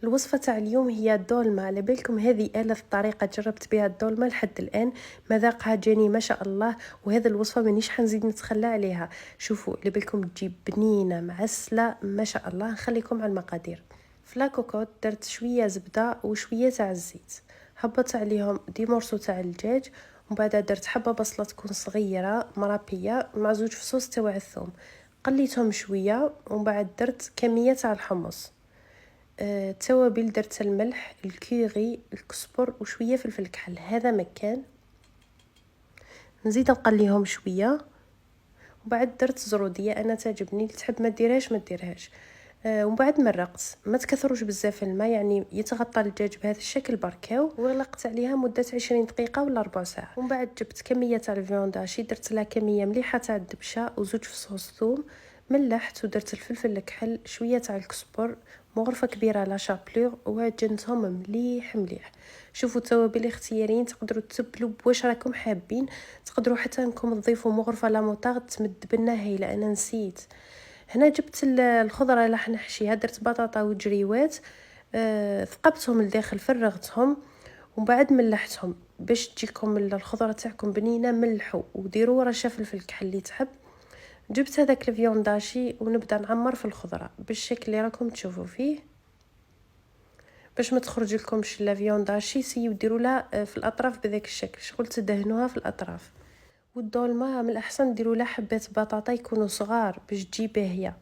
الوصفة تاع اليوم هي الدولمة. على بالكم هذه آلة طريقة جربت بها الدولمة لحد الآن مذاقها جاني ما شاء الله، وهذا الوصفة مانيش حنزيد نتخلى عليها. شوفوا على بالكم تجيب بنينة معسلة ما شاء الله. نخليكم على المقادير. في لاكوكوت درت شوية زبدة وشوية تاع الزيت، هبط عليهم دي مورسو تاع الدجاج، ومن بعد درت حبة بصلة تكون صغيرة مرابية مع زوج فصوص تاع الثوم، قليتهم شوية، ومن بعد درت كمية تاع الحمص. توابل درت الملح الكيري الكزبر وشويه فلفل كحل، هذا مكان. نزيد نقليهم شويه، وبعد درت زروديه انا تعجبني، اللي تحب ما ديرهاش ما ديرهاش. ومن بعد مرقت، ما تكثروش بزاف الماء، يعني يتغطى الدجاج بهذا الشكل بركاو، وغلقت عليها مده 20 دقيقه ولا ربع ساعه. ومن بعد جبت كميه تاع الفيونداشي، درت لها كميه مليحه تاع الدبشه وزوج فصوص ثوم، ملحت ودرت الفلفل الكحل شويه تاع الكزبر، مغرفه كبيره لا شابلور، وعجنتهم مليح مليح. شوفوا التوابل اختياريين، تقدروا تتبلوا بواش راكم حابين، تقدروا حتى انكم تضيفوا مغرفه لا موطارد تمد بنا هايله. انا نسيت هنا جبت الخضره اللي راح نحشيها، درت بطاطا وجريوات، ثقبتهم لداخل، فرغتهم، ومن بعد ملحتهم باش تجيكم الخضره تاعكم بنينه. ملحوا وديروا رشه فلفل كحل اللي تحب. جبت هذاك الفيونداشي ونبدا نعمر في الخضره بالشكل اللي راكم تشوفوا فيه. باش ما تخرج لكمش لا فيونداشي سيو ديروا لها في الاطراف بذاك الشكل، شغل تدهنوها في الاطراف. والدولمه من الاحسن ديروا لها حبات بطاطا يكونوا صغار باش تجي باهيه.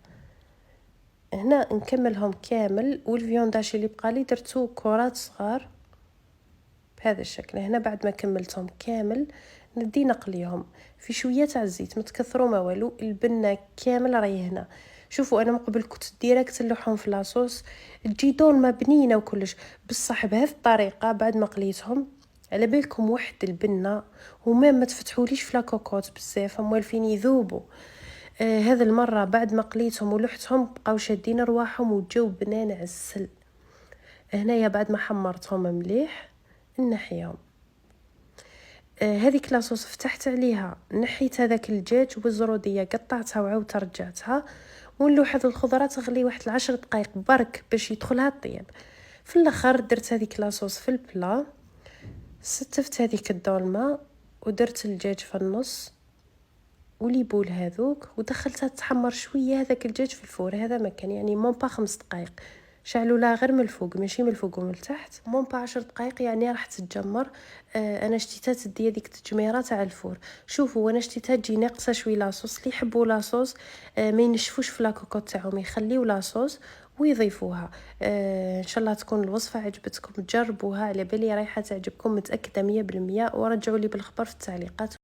هنا نكملهم كامل، والفيونداشي اللي بقالي درتو كرات صغار بهذا الشكل. هنا بعد ما كملتهم كامل ندي نقليهم في شويه تاع الزيت، ما تكثروا ما والو، البنه كامل راهي هنا. شوفوا انا من قبل كنت ديريكت نلوحهم في لاصوص تجي دولمه بنينه وكلش، بصح بهذه الطريقه بعد ما قليتهم على بالكم واحد البنه، وما ما تفتحوليش في لاكوكوت بزاف موالفين يذوبوا. هذا المره بعد ما قليتهم ولحتهم بقاو شادين رواحهم وجاو بنان عسل. هنايا بعد ما حمرتهم مليح نحيهم. هذيك لاصوص فتحت عليها، نحيت هذاك الدجاج والزروديه قطعتها وعاودت رجعتها، ونلوح هذه الخضره تغلي واحد 10 دقائق برك باش يدخلها الطياب. في الاخر درت هذيك لاصوص في البلا، ستفت هذيك الدولمه ودرت الدجاج في النص وليبول هذوك، ودخلتها تحمر شويه هذاك الدجاج في الفور. هذا مكان يعني مون با 5 دقائق، شعلوا لها غير من الفوق ماشي من الفوق ومن التحت، مون با 10 دقائق يعني راح تتجمر. انا شتيتها تدي هذيك التجميره تاع الفور. شوفوا انا شتيتها تجي ناقصه شويه لاصوص، اللي يحبوا لاصوص ما ينشفوش في لاكوكوت تاعهم، يخليو لاصوص ويضيفوها. ان شاء الله تكون الوصفه عجبتكم، تجربوها، على بالي رايحه تعجبكم متاكده 100%، ورجعوا لي بالخبر في التعليقات.